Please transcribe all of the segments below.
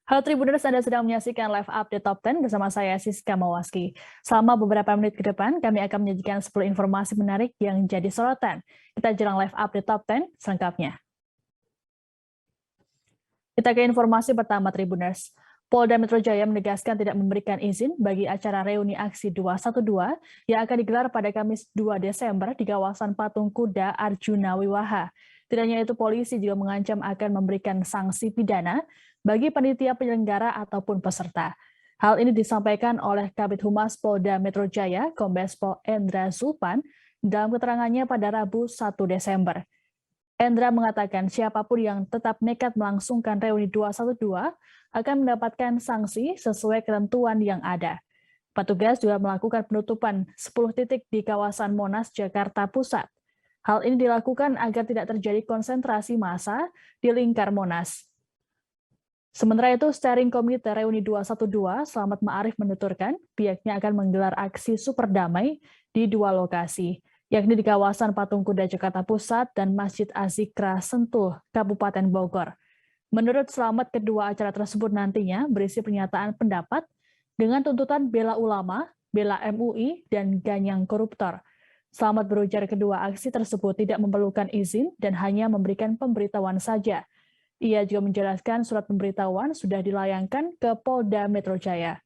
Halo Tribuners, Anda sedang menyaksikan live update Top 10 bersama saya Siska Mawaski. Selama beberapa menit ke depan, kami akan menyajikan 10 informasi menarik yang jadi sorotan. Kita jelang live update Top 10 selengkapnya. Kita ke informasi pertama Tribuners. Polda Metro Jaya menegaskan tidak memberikan izin bagi acara reuni aksi 212 yang akan digelar pada Kamis 2 Desember di kawasan Patung Kuda Arjuna Wiwaha. Tidak hanya itu, polisi juga mengancam akan memberikan sanksi pidana bagi panitia penyelenggara ataupun peserta. Hal ini disampaikan oleh Kabid Humas Polda Metro Jaya, Kombes Pol Endra Zulpan, dalam keterangannya pada Rabu 1 Desember. Endra mengatakan siapapun yang tetap nekat melangsungkan reuni 212 akan mendapatkan sanksi sesuai ketentuan yang ada. Petugas juga melakukan penutupan 10 titik di kawasan Monas, Jakarta Pusat. Hal ini dilakukan agar tidak terjadi konsentrasi massa di lingkar Monas. Sementara itu, Steering Komite Reuni 212, Slamet Ma'arif menuturkan pihaknya akan menggelar aksi super damai di dua lokasi, yakni di kawasan Patung Kuda Jakarta Pusat dan Masjid Az-Zikra Sentul, Kabupaten Bogor. Menurut Slamet, kedua acara tersebut nantinya berisi pernyataan pendapat dengan tuntutan bela ulama, bela MUI, dan ganyang koruptor. Slamet berujar kedua aksi tersebut tidak memerlukan izin dan hanya memberikan pemberitahuan saja. Ia juga menjelaskan surat pemberitahuan sudah dilayangkan ke Polda Metro Jaya.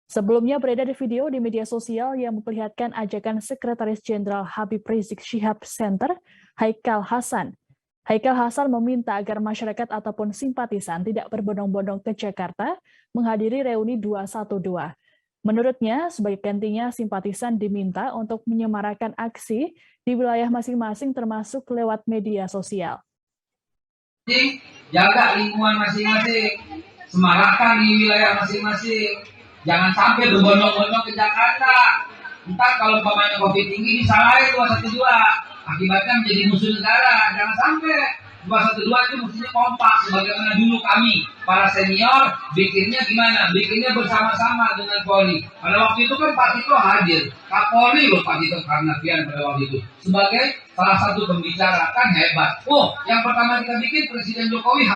Sebelumnya beredar di video di media sosial yang memperlihatkan ajakan Sekretaris Jenderal Habib Rizik Syihab Center, Haikal Hasan. Haikal Hasan meminta agar masyarakat ataupun simpatisan tidak berbondong-bondong ke Jakarta menghadiri reuni 212. Menurutnya, sebagai gantinya simpatisan diminta untuk menyemarakan aksi di wilayah masing-masing termasuk lewat media sosial. Jaga lingkungan masing-masing, semarakkan di wilayah masing-masing. Jangan sampai berbondong-bondong ke Jakarta. Entah kalau pemain COVID tinggi disalahin 212, akibatnya menjadi musuh negara. Jangan sampai 212 itu mestinya kompak sebagaimana dulu kami para senior bikinnya gimana? Bikinnya bersama-sama dengan Polri. Pada waktu itu kan Pak Tito hadir, Kapolri loh Pak Tito Karnavian pada waktu itu sebagai salah satu pembicara, kan hebat. Oh, yang pertama kita bikin Presiden Jokowi.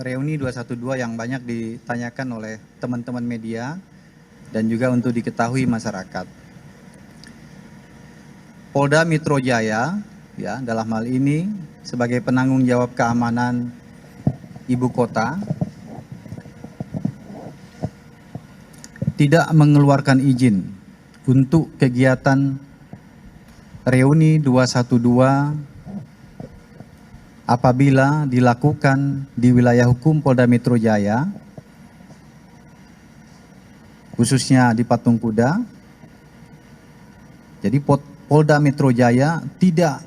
Reuni 212 yang banyak ditanyakan oleh teman-teman media dan juga untuk diketahui masyarakat. Polda Metro Jaya ya dalam hal ini sebagai penanggung jawab keamanan ibu kota tidak mengeluarkan izin untuk kegiatan reuni 212 apabila dilakukan di wilayah hukum Polda Metro Jaya, khususnya di Patung Kuda. Jadi Polda Metro Jaya tidak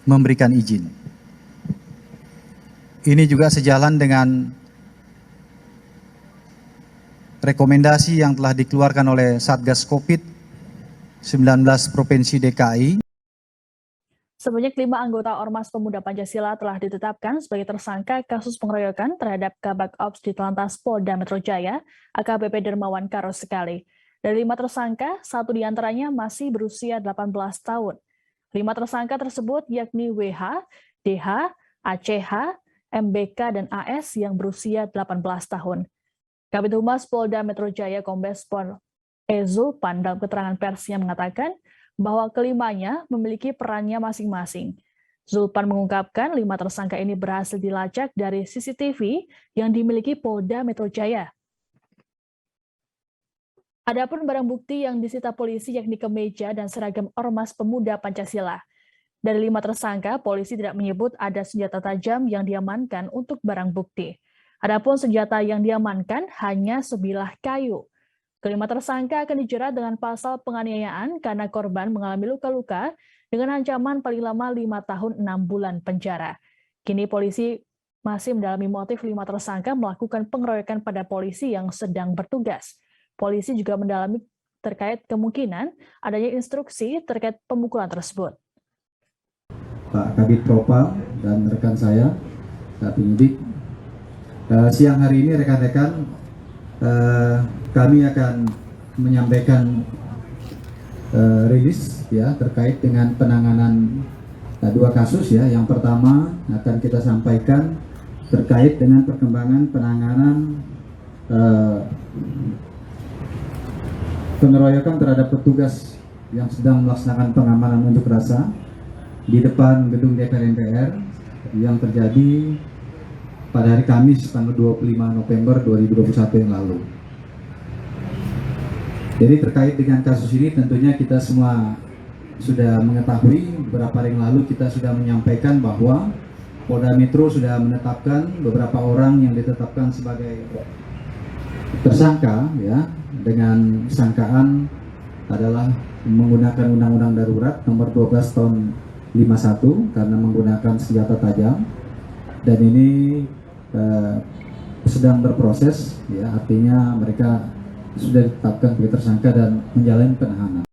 memberikan izin. Ini juga sejalan dengan rekomendasi yang telah dikeluarkan oleh Satgas COVID-19 Provinsi DKI. Sebanyak 5 anggota Ormas Pemuda Pancasila telah ditetapkan sebagai tersangka kasus pengeroyokan terhadap Kabak Ops di Telantas Polda Metro Jaya, AKBP Dermawan Karos Sekali. Dari 5 tersangka, 1 diantaranya masih berusia 18 tahun. 5 tersangka tersebut yakni WH, DH, ACH, MBK, dan AS yang berusia 18 tahun. Kabid Humas Polda Metro Jaya Kombes Pol Zulpan dalam keterangan persnya mengatakan bahwa kelimanya memiliki perannya masing-masing. Zulpan mengungkapkan 5 tersangka ini berhasil dilacak dari CCTV yang dimiliki Polda Metro Jaya. Adapun barang bukti yang disita polisi yakni kemeja dan seragam Ormas Pemuda Pancasila. Dari 5 tersangka, polisi tidak menyebut ada senjata tajam yang diamankan untuk barang bukti. Adapun senjata yang diamankan hanya sebilah kayu. Kelima tersangka akan dijerat dengan pasal penganiayaan karena korban mengalami luka-luka dengan ancaman paling lama 5 tahun 6 bulan penjara. Kini polisi masih mendalami motif 5 tersangka melakukan pengeroyokan pada polisi yang sedang bertugas. Polisi juga mendalami terkait kemungkinan adanya instruksi terkait pemukulan tersebut. Pak Kabid Propam dan rekan saya, Pak Penyidik, siang hari ini rekan-rekan kami akan menyampaikan rilis ya terkait dengan penanganan 2 kasus ya. Yang pertama akan kita sampaikan terkait dengan perkembangan penanganan pengeroyokan terhadap petugas yang sedang melaksanakan pengamanan unjuk rasa di depan gedung DPR MPR yang terjadi pada hari Kamis tanggal 25 November 2021 yang lalu. Jadi terkait dengan kasus ini tentunya kita semua sudah mengetahui, beberapa hari yang lalu kita sudah menyampaikan bahwa Polda Metro sudah menetapkan beberapa orang yang ditetapkan sebagai tersangka ya, dengan sangkaan adalah menggunakan Undang-Undang Darurat nomor 12 tahun 51 karena menggunakan senjata tajam, dan ini sedang berproses ya, artinya mereka sudah ditetapkan sebagai tersangka dan menjalani penahanan.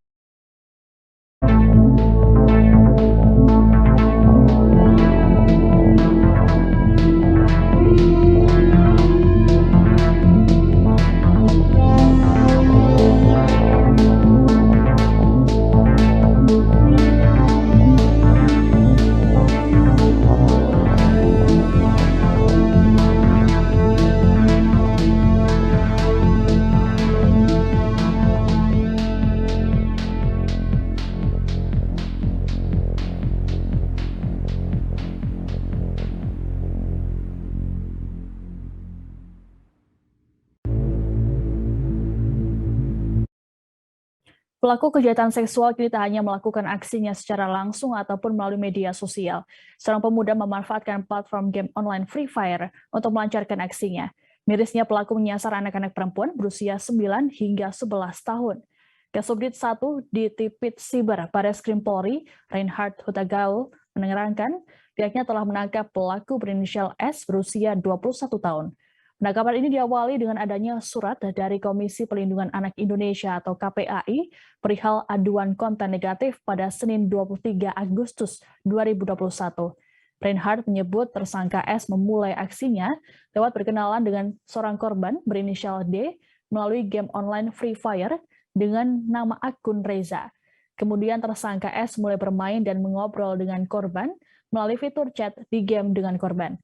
Pelaku kejahatan seksual kini tak hanya melakukan aksinya secara langsung ataupun melalui media sosial. Seorang pemuda memanfaatkan platform game online Free Fire untuk melancarkan aksinya. Mirisnya pelaku menyasar anak-anak perempuan berusia 9 hingga 11 tahun. Kasubdit 1 di Tipit Siber Bareskrim Polri, Reinhard Hutagaul, menerangkan pihaknya telah menangkap pelaku berinisial S berusia 21 tahun. Penangkapan ini diawali dengan adanya surat dari Komisi Pelindungan Anak Indonesia atau KPAI perihal aduan konten negatif pada Senin 23 Agustus 2021. Reinhard menyebut tersangka S memulai aksinya lewat berkenalan dengan seorang korban berinisial D melalui game online Free Fire dengan nama akun Reza. Kemudian tersangka S mulai bermain dan mengobrol dengan korban melalui fitur chat di game dengan korban.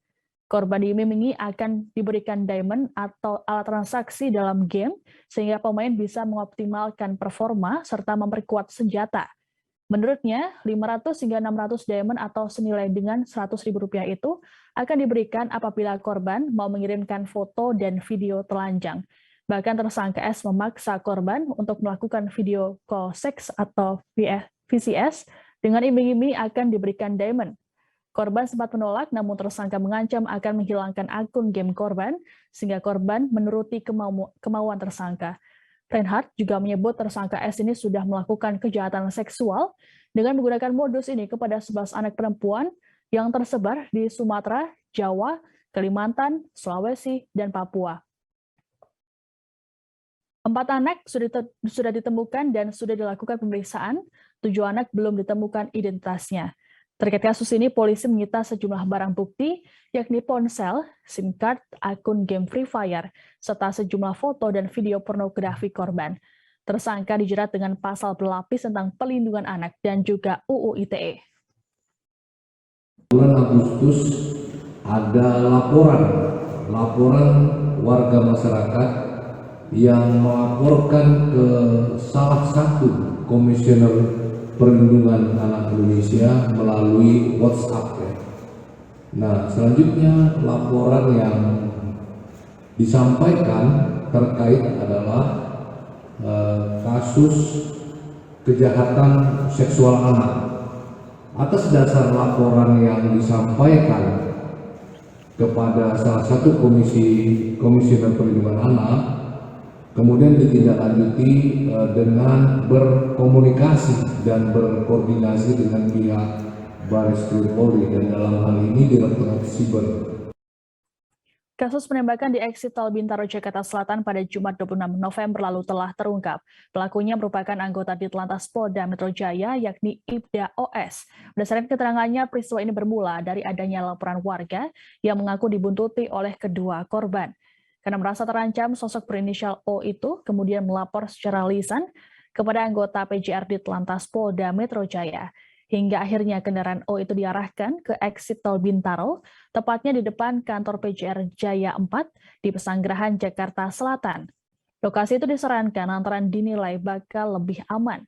Korban diiming-imingi akan diberikan diamond atau alat transaksi dalam game sehingga pemain bisa mengoptimalkan performa serta memperkuat senjata. Menurutnya, 500 hingga 600 diamond atau senilai dengan Rp100.000 itu akan diberikan apabila korban mau mengirimkan foto dan video telanjang. Bahkan tersangka S memaksa korban untuk melakukan video call seks atau VCS dengan iming-iming akan diberikan diamond. Korban sempat menolak, namun tersangka mengancam akan menghilangkan akun game korban, sehingga korban menuruti kemauan tersangka. Reinhard juga menyebut tersangka S ini sudah melakukan kejahatan seksual dengan menggunakan modus ini kepada 11 anak perempuan yang tersebar di Sumatera, Jawa, Kalimantan, Sulawesi, dan Papua. 4 anak sudah ditemukan dan sudah dilakukan pemeriksaan, 7 anak belum ditemukan identitasnya. Terkait kasus ini, polisi menyita sejumlah barang bukti, yakni ponsel, SIM card, akun game Free Fire, serta sejumlah foto dan video pornografi korban. Tersangka dijerat dengan pasal berlapis tentang pelindungan anak dan juga UU ITE. Bulan Agustus ada laporan warga masyarakat yang melaporkan ke salah satu komisioner Perlindungan Anak Indonesia melalui WhatsApp ya. Nah, selanjutnya laporan yang disampaikan terkait adalah kasus kejahatan seksual anak. Atas dasar laporan yang disampaikan kepada salah satu komisioner perlindungan anak, kemudian ditindaklanjuti dengan berkomunikasi dan berkoordinasi dengan pihak Bareskrim Polri, dan dalam hal ini Direktorat Siber. Kasus penembakan di eksit tol Bintaro, Jakarta Selatan pada Jumat 26 November lalu telah terungkap. Pelakunya merupakan anggota Ditlantas Polda Metro Jaya, yakni Ibda OS. Berdasarkan keterangannya, peristiwa ini bermula dari adanya laporan warga yang mengaku dibuntuti oleh kedua korban. Karena merasa terancam, sosok berinisial O itu kemudian melapor secara lisan kepada anggota PJR Ditlantas Polda Metro Jaya. hingga akhirnya kendaraan O itu diarahkan ke exit tol Bintaro, tepatnya di depan kantor PJR Jaya 4 di Pesanggerahan, Jakarta Selatan. Lokasi itu disarankan lantaran dinilai bakal lebih aman.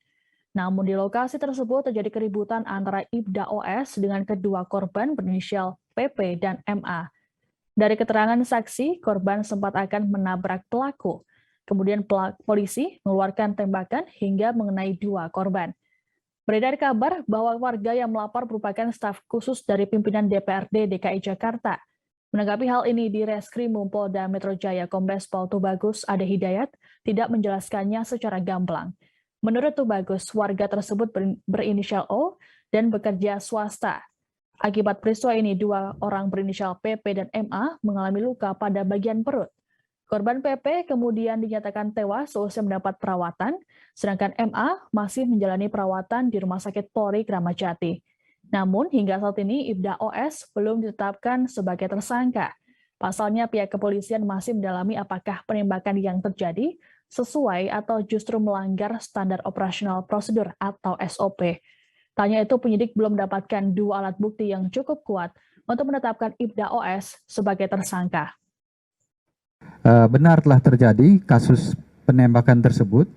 Namun di lokasi tersebut terjadi keributan antara Ibda OS dengan kedua korban berinisial PP dan MA. Dari keterangan saksi, korban sempat akan menabrak pelaku. Kemudian polisi mengeluarkan tembakan hingga mengenai dua korban. Beredar kabar bahwa warga yang melapor merupakan staf khusus dari pimpinan DPRD DKI Jakarta. Menanggapi hal ini, di Reskrimum Polda Metro Jaya Kombes Pol Tubagus Ade Hidayat tidak menjelaskannya secara gamblang. Menurut Tubagus, warga tersebut berinisial O dan bekerja swasta. Akibat peristiwa ini, dua orang berinisial PP dan MA mengalami luka pada bagian perut. Korban PP kemudian dinyatakan tewas seusai mendapat perawatan, sedangkan MA masih menjalani perawatan di Rumah Sakit Polri Kramat Jati. Namun, hingga saat ini Ibda OS belum ditetapkan sebagai tersangka. Pasalnya, pihak kepolisian masih mendalami apakah penembakan yang terjadi sesuai atau justru melanggar standar operasional prosedur atau SOP. Tanya itu, penyidik belum mendapatkan dua alat bukti yang cukup kuat untuk menetapkan Ibda OS sebagai tersangka. Benar telah terjadi kasus penembakan tersebut,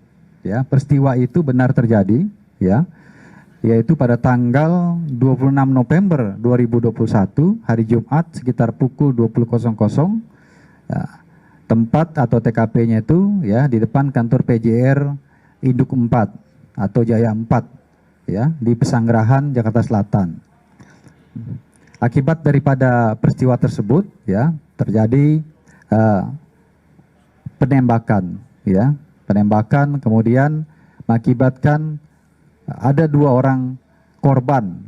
ya. Peristiwa itu benar terjadi, ya, yaitu pada tanggal 26 November 2021 hari Jumat sekitar pukul 20.00, ya, tempat atau TKP-nya itu ya di depan kantor PJR Induk 4 atau Jaya 4, ya, di Pesanggerahan, Jakarta Selatan. Akibat daripada peristiwa tersebut, ya, terjadi penembakan, ya, penembakan kemudian mengakibatkan ada dua orang korban,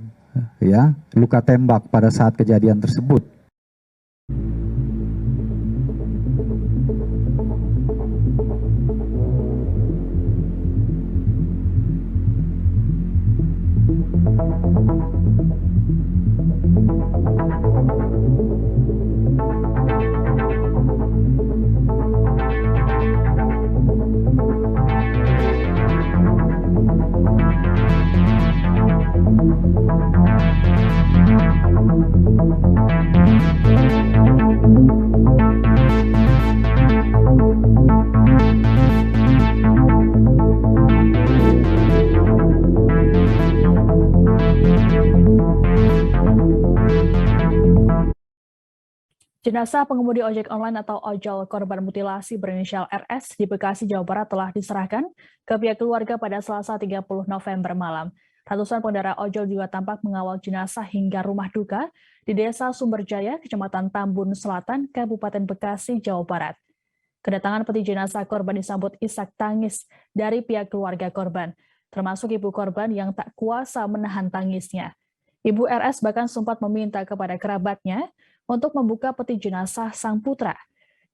ya, luka tembak pada saat kejadian tersebut. Jenazah pengemudi ojek online atau ojol korban mutilasi berinisial RS di Bekasi, Jawa Barat telah diserahkan ke pihak keluarga pada Selasa 30 November malam. Ratusan pengendara ojol juga tampak mengawal jenazah hingga rumah duka di Desa Sumberjaya, Kecamatan Tambun Selatan, Kabupaten Bekasi, Jawa Barat. Kedatangan peti jenazah korban disambut isak tangis dari pihak keluarga korban, termasuk ibu korban yang tak kuasa menahan tangisnya. Ibu RS bahkan sempat meminta kepada kerabatnya untuk membuka peti jenazah sang putra.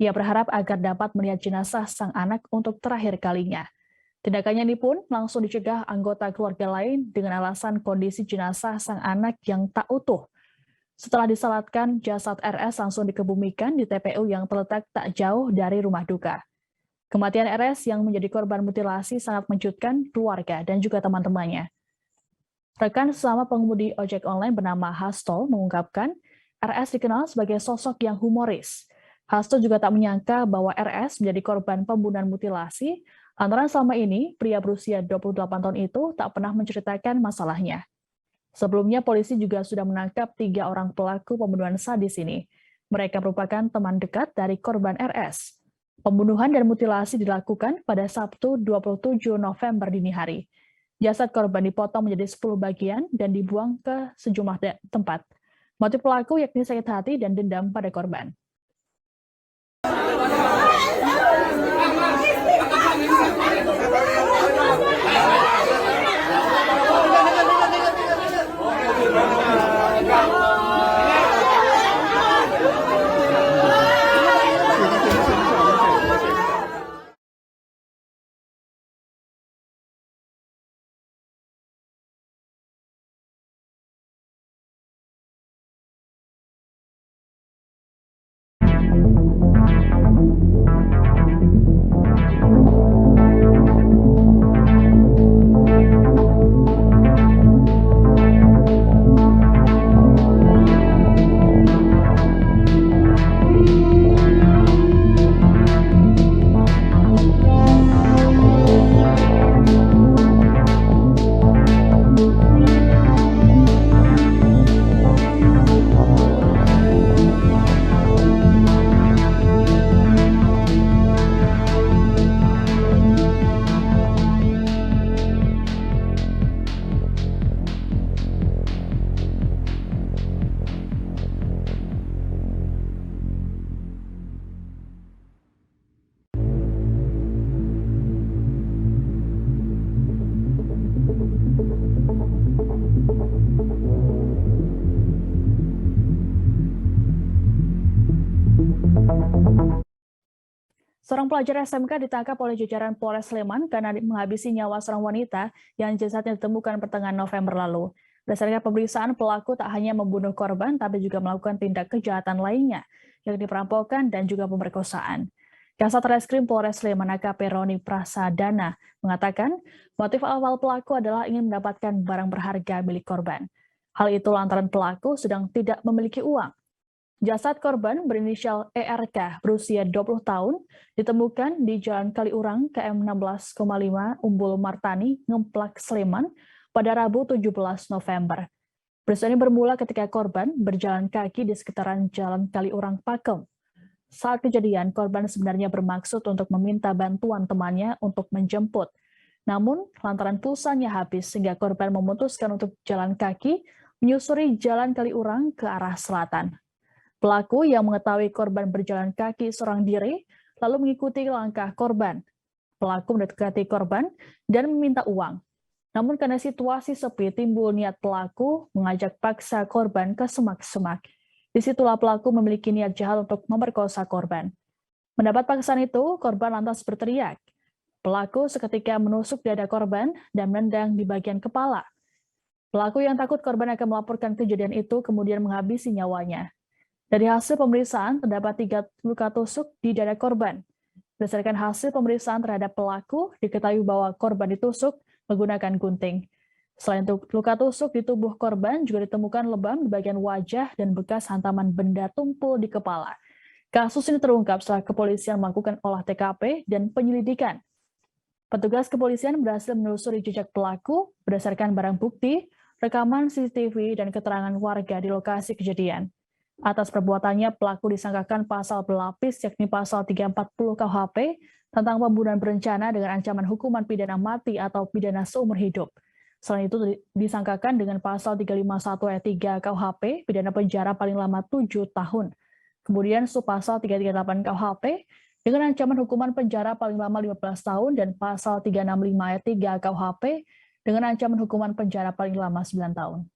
Ia berharap agar dapat melihat jenazah sang anak untuk terakhir kalinya. Tindakannya ini pun langsung dicegah anggota keluarga lain dengan alasan kondisi jenazah sang anak yang tak utuh. Setelah disalatkan, jasad RS langsung dikebumikan di TPU yang terletak tak jauh dari rumah duka. Kematian RS yang menjadi korban mutilasi sangat menjutkan keluarga dan juga teman-temannya. Rekan sesama pengemudi ojek online bernama Hasto mengungkapkan, RS dikenal sebagai sosok yang humoris. Hasto juga tak menyangka bahwa RS menjadi korban pembunuhan mutilasi, lantaran selama ini pria berusia 28 tahun itu tak pernah menceritakan masalahnya. Sebelumnya polisi juga sudah menangkap 3 orang pelaku pembunuhan sadis ini. Mereka merupakan teman dekat dari korban RS. Pembunuhan dan mutilasi dilakukan pada Sabtu 27 November dini hari. Jasad korban dipotong menjadi 10 bagian dan dibuang ke sejumlah tempat. Motif pelaku yakni sakit hati dan dendam pada korban. Seorang pelajar SMK ditangkap oleh jajaran Polres Sleman karena menghabisi nyawa seorang wanita yang jasadnya ditemukan pertengahan November lalu. Berdasarkan pemeriksaan, pelaku tak hanya membunuh korban, tapi juga melakukan tindak kejahatan lainnya, yakni perampokan dan juga pemerkosaan. Kasat Reskrim Polres Sleman AKP Roni Prasadana mengatakan motif awal pelaku adalah ingin mendapatkan barang berharga milik korban. Hal itu lantaran pelaku sedang tidak memiliki uang. Jasad korban berinisial ERK berusia 20 tahun ditemukan di Jalan Kaliurang KM 16,5 Umbul Martani, Ngemplak, Sleman pada Rabu 17 November. Peristiwa ini bermula ketika korban berjalan kaki di sekitaran Jalan Kaliurang Pakem. Saat kejadian, korban sebenarnya bermaksud untuk meminta bantuan temannya untuk menjemput. Namun, lantaran pulsanya habis sehingga korban memutuskan untuk jalan kaki menyusuri Jalan Kaliurang ke arah selatan. Pelaku yang mengetahui korban berjalan kaki seorang diri, lalu mengikuti langkah korban. Pelaku mendekati korban dan meminta uang. Namun karena situasi sepi, timbul niat pelaku mengajak paksa korban ke semak-semak. Disitulah pelaku memiliki niat jahat untuk memperkosa korban. Mendapat paksaan itu, korban lantas berteriak. Pelaku seketika menusuk dada korban dan menendang di bagian kepala. Pelaku yang takut korban akan melaporkan kejadian itu kemudian menghabisi nyawanya. Dari hasil pemeriksaan, terdapat 3 luka tusuk di dada korban. Berdasarkan hasil pemeriksaan terhadap pelaku, diketahui bahwa korban ditusuk menggunakan gunting. Selain itu, luka tusuk di tubuh korban juga ditemukan lebam di bagian wajah dan bekas hantaman benda tumpul di kepala. Kasus ini terungkap setelah kepolisian melakukan olah TKP dan penyelidikan. Petugas kepolisian berhasil menelusuri jejak pelaku berdasarkan barang bukti, rekaman CCTV, dan keterangan warga di lokasi kejadian. Atas perbuatannya, pelaku disangkakan pasal berlapis, yakni pasal 340 KUHP tentang pembunuhan berencana dengan ancaman hukuman pidana mati atau pidana seumur hidup. Selain itu, disangkakan dengan pasal 351 ayat 3 KUHP, pidana penjara paling lama 7 tahun. Kemudian subpasal 338 KUHP dengan ancaman hukuman penjara paling lama 15 tahun dan pasal 365 ayat 3 KUHP dengan ancaman hukuman penjara paling lama 9 tahun.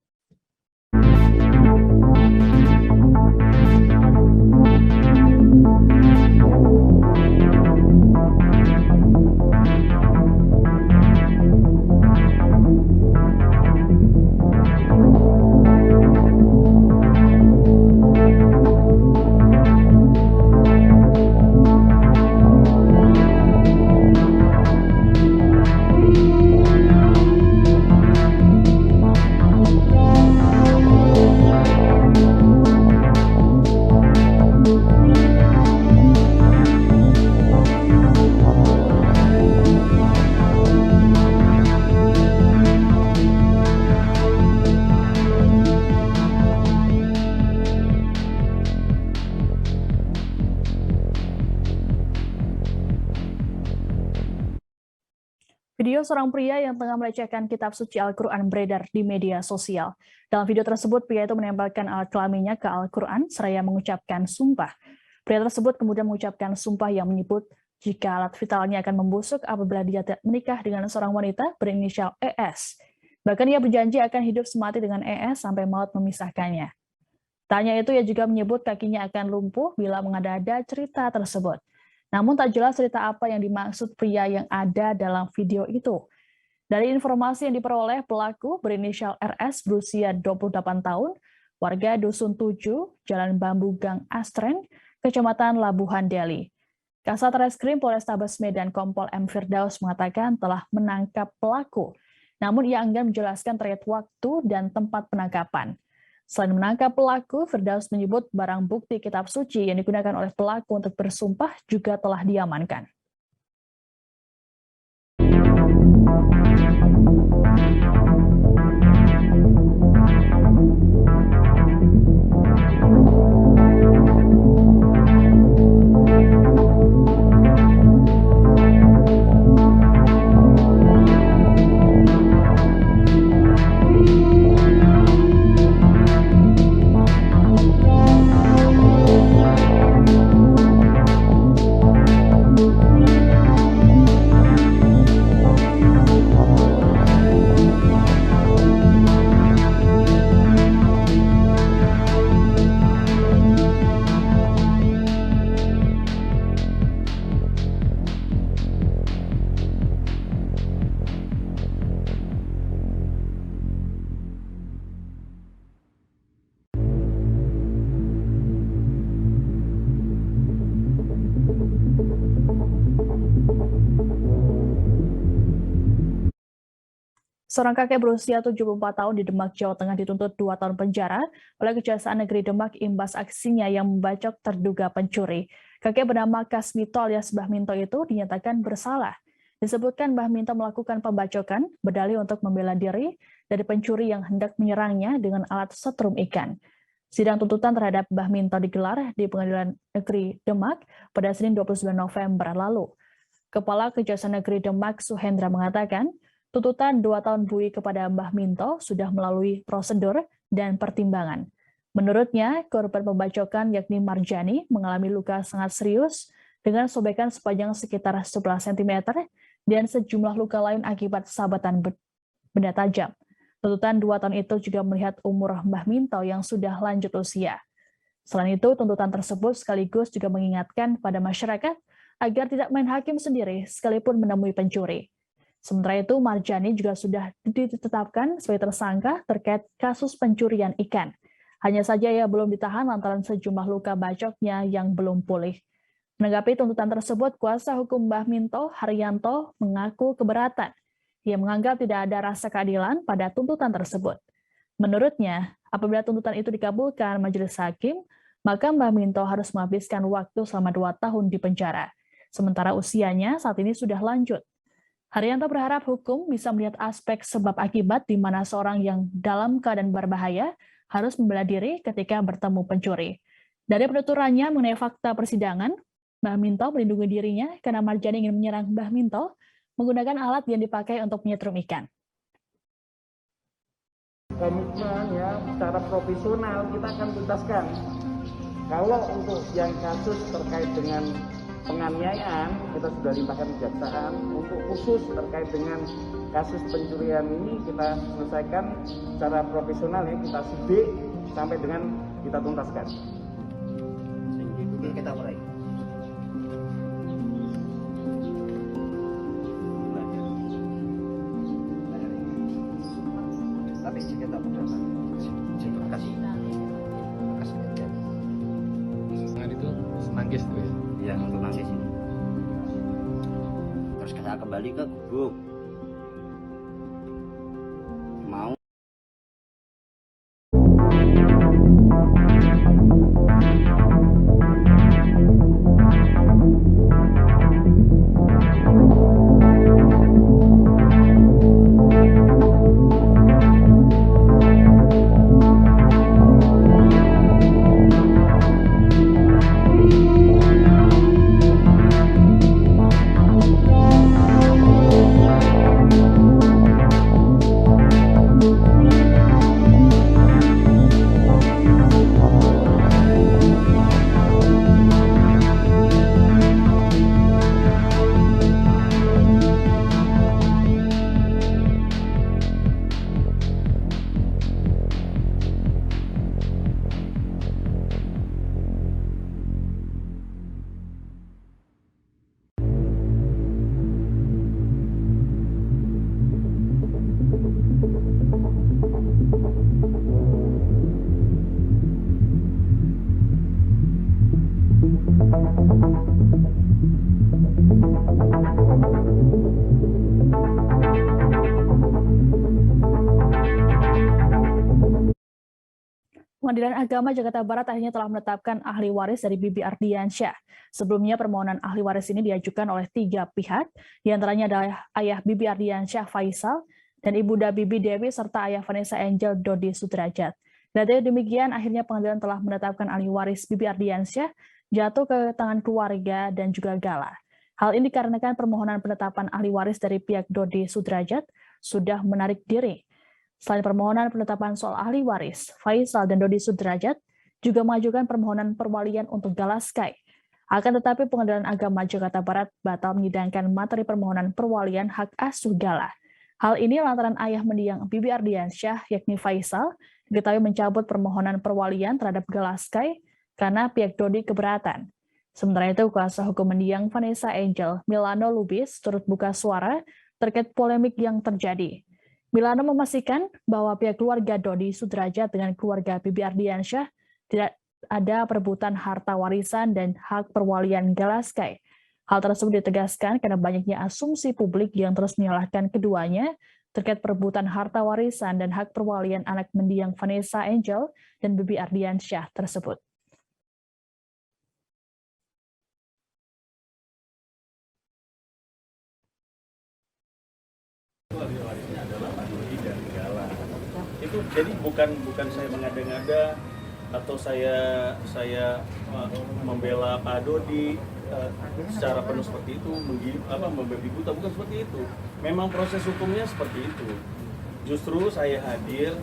Video seorang pria yang tengah melecehkan kitab suci Al-Quran beredar di media sosial. Dalam video tersebut, pria itu menempelkan alat kelaminnya ke Al-Quran seraya mengucapkan sumpah. Pria tersebut kemudian mengucapkan sumpah yang menyebut jika alat vitalnya akan membusuk apabila dia menikah dengan seorang wanita berinisial ES. Bahkan ia berjanji akan hidup semati dengan ES sampai maut memisahkannya. Tanya itu, ia juga menyebut kakinya akan lumpuh bila mengada-ada cerita tersebut. Namun tak jelas cerita apa yang dimaksud pria yang ada dalam video itu. Dari informasi yang diperoleh, pelaku berinisial RS berusia 28 tahun, warga Dusun 7, Jalan Bambu Gang Astren, Kecamatan Labuhan Deli. Kasat Reskrim Polrestabes Medan Kompol M. Firdaus mengatakan telah menangkap pelaku, namun ia enggan menjelaskan terkait waktu dan tempat penangkapan. Selain menangkap pelaku, Firdaus menyebut barang bukti kitab suci yang digunakan oleh pelaku untuk bersumpah juga telah diamankan. Seorang kakek berusia 74 tahun di Demak, Jawa Tengah dituntut 2 tahun penjara oleh Kejaksaan Negeri Demak imbas aksinya yang membacok terduga pencuri. Kakek bernama Kasmito alias Mbah Minto itu dinyatakan bersalah. Disebutkan Mbah Minto melakukan pembacokan berdalih untuk membela diri dari pencuri yang hendak menyerangnya dengan alat setrum ikan. Sidang tuntutan terhadap Mbah Minto digelar di Pengadilan Negeri Demak pada Senin 29 November lalu. Kepala Kejaksaan Negeri Demak Suhendra mengatakan, tuntutan 2 tahun bui kepada Mbah Minto sudah melalui prosedur dan pertimbangan. Menurutnya, korban pembacokan yakni Marjani mengalami luka sangat serius dengan sobekan sepanjang sekitar 11 cm dan sejumlah luka lain akibat sabatan benda tajam. Tuntutan 2 tahun itu juga melihat umur Mbah Minto yang sudah lanjut usia. Selain itu, tuntutan tersebut sekaligus juga mengingatkan pada masyarakat agar tidak main hakim sendiri sekalipun menemui pencuri. Sementara itu, Marjani juga sudah ditetapkan sebagai tersangka terkait kasus pencurian ikan. Hanya saja ia belum ditahan lantaran sejumlah luka bacoknya yang belum pulih. Menanggapi tuntutan tersebut, kuasa hukum Mbah Minto, Haryanto, mengaku keberatan. Ia menganggap tidak ada rasa keadilan pada tuntutan tersebut. Menurutnya, apabila tuntutan itu dikabulkan majelis hakim, maka Mbah Minto harus menghabiskan waktu selama 2 tahun di penjara. Sementara usianya saat ini sudah lanjut. Haryanto berharap hukum bisa melihat aspek sebab akibat di mana seorang yang dalam keadaan berbahaya harus membela diri ketika bertemu pencuri. Dari penuturannya mengenai fakta persidangan, Mbah Minto melindungi dirinya karena Marjani ingin menyerang Mbah Minto menggunakan alat yang dipakai untuk menyetrum ikan. Komitmen ya, secara profesional kita akan tuntaskan. Kalau untuk yang kasus terkait dengan penganiayaan, kita sudah limpahkan kejaksaan. Untuk khusus terkait dengan kasus pencurian ini, kita selesaikan secara profesional ya, kita sidik sampai dengan kita tuntaskan. Kita mulai. Tapi kita berdoa. Terima kasih. Terima kasih. Itu semangkis tuh ya? Iya, untuk nangis ini. Terus kita kembali ke gubuk. Mau Pengadilan Agama Jakarta Barat akhirnya telah menetapkan ahli waris dari Bibi Ardiansyah. Sebelumnya permohonan ahli waris ini diajukan oleh 3 pihak, diantaranya adalah ayah Bibi Ardiansyah Faisal dan ibunda Bibi Dewi serta ayah Vanessa Angel Dodi Sudrajat. Dari demikian, akhirnya pengadilan telah menetapkan ahli waris Bibi Ardiansyah jatuh ke tangan keluarga dan juga Gala. Hal ini dikarenakan permohonan penetapan ahli waris dari pihak Dodi Sudrajat sudah menarik diri. Selain permohonan penetapan soal ahli waris, Faisal dan Dodi Sudrajat juga mengajukan permohonan perwalian untuk Gala Sky. Akan tetapi Pengadilan Agama Jakarta Barat batal menyidangkan materi permohonan perwalian hak asuh Gala. Hal ini lantaran ayah mendiang Bibi Ardiansyah, yakni Faisal, diketahui mencabut permohonan perwalian terhadap Gala Sky karena pihak Dodi keberatan. Sementara itu, kuasa hukum mendiang Vanessa Angel, Milano Lubis, turut buka suara terkait polemik yang terjadi. Milano memastikan bahwa pihak keluarga Dodi Sudrajat dengan keluarga Bibi Ardiansyah tidak ada perebutan harta warisan dan hak perwalian Gala Sky. Hal tersebut ditegaskan karena banyaknya asumsi publik yang terus menyalahkan keduanya terkait perebutan harta warisan dan hak perwalian anak mendiang Vanessa Angel dan Bibi Ardiansyah tersebut. Itu jadi bukan saya mengada-ngada atau saya membela Pak Dodi secara penuh seperti itu, membabi buta, bukan seperti itu. Memang proses hukumnya seperti itu. Justru saya hadir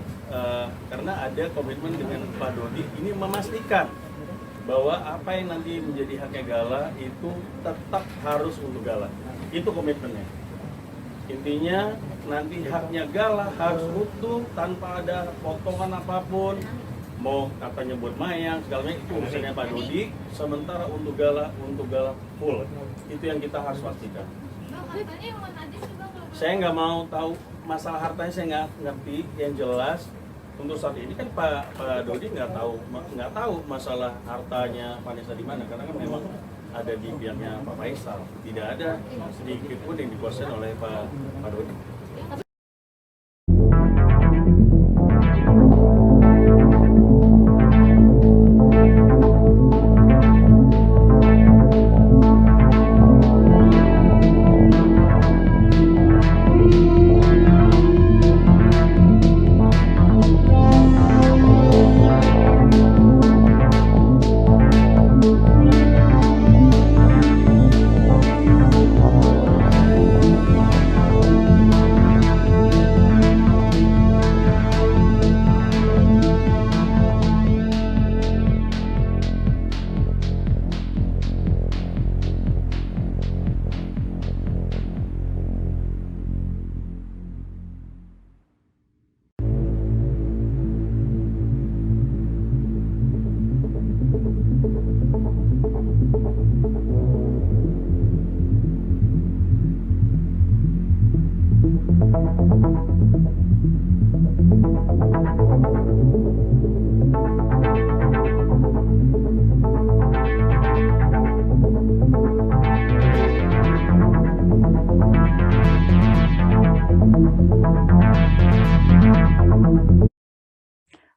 karena ada komitmen dengan Pak Dodi ini memastikan bahwa apa yang nanti menjadi haknya Gala itu tetap harus untuk Gala. Itu komitmennya. Intinya nanti haknya Gala harus utuh tanpa ada potongan apapun. Mau katanya buat mayang segala macam itu urusannya Pak Dodi. Sementara untuk Gala full. Itu yang kita harus pastikan. Saya nggak mau tahu masalah hartanya, saya nggak ngerti. Yang jelas untuk saat ini kan Pak Dodi nggak tahu masalah hartanya Vanessa di mana, karena kan memang ada di pihaknya Pak Faisal. Tidak ada sedikit pun yang dikuasai oleh Pak Dodi.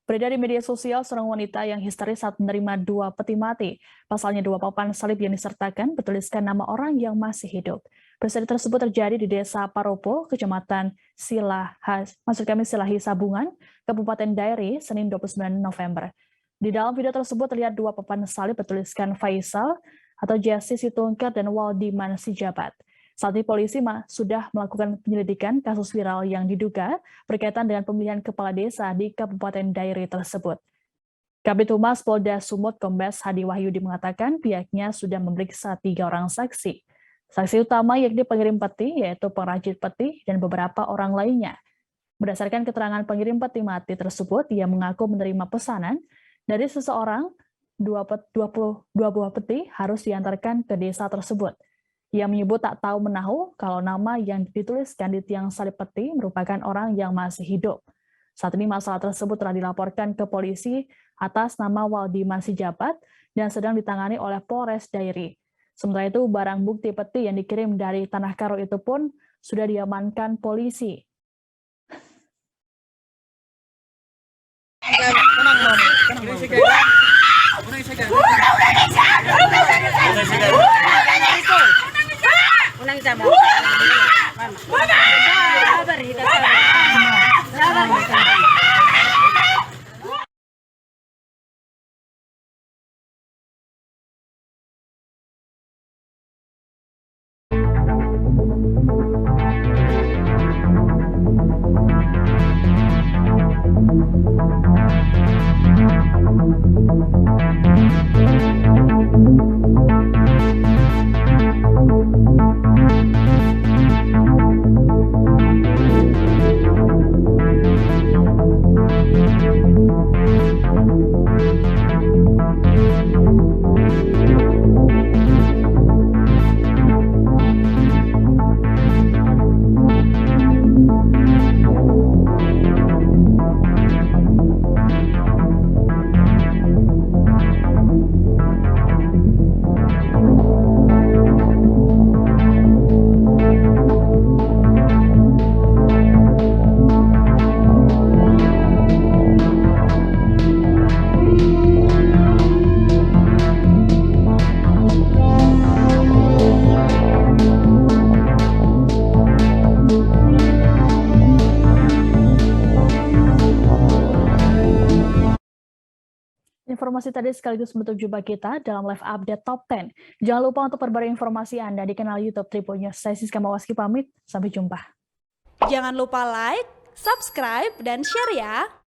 Beredar di media sosial seorang wanita yang histeris saat menerima 2 peti mati. Pasalnya 2 papan salib yang disertakan bertuliskan nama orang yang masih hidup. Peristiwa tersebut terjadi di Desa Paropo, Kecamatan Silahi Sabungan, Kabupaten Dairi, Senin 29 November. Di dalam video tersebut terlihat 2 papan salib bertuliskan Faisal atau Jesse Situngker dan Waldiman Sijabat. Saat ini polisi sudah melakukan penyelidikan kasus viral yang diduga berkaitan dengan pemilihan kepala desa di Kabupaten Dairi tersebut. Kabid Humas Polda Sumut Kombes Hadi Wahyudi mengatakan pihaknya sudah memeriksa 3 orang saksi. Saksi utama yakni pengirim peti, yaitu pengrajin peti, dan beberapa orang lainnya. Berdasarkan keterangan pengirim peti mati tersebut, ia mengaku menerima pesanan dari seseorang 22 buah peti harus diantarkan ke desa tersebut. Ia menyebut tak tahu menahu kalau nama yang dituliskan di tiang salib peti merupakan orang yang masih hidup. Saat ini masalah tersebut telah dilaporkan ke polisi atas nama Waldiman Sijabat dan sedang ditangani oleh Polres Dairi. Sementara itu, barang bukti peti yang dikirim dari Tanah Karo itu pun sudah diamankan polisi. Informasi tadi sekaligus menutup jumpa kita dalam live update Top 10. Jangan lupa untuk perbarui informasi Anda di kanal YouTube Tribun News. Saya Siska Mawaski pamit, sampai jumpa. Jangan lupa like, subscribe, dan share ya!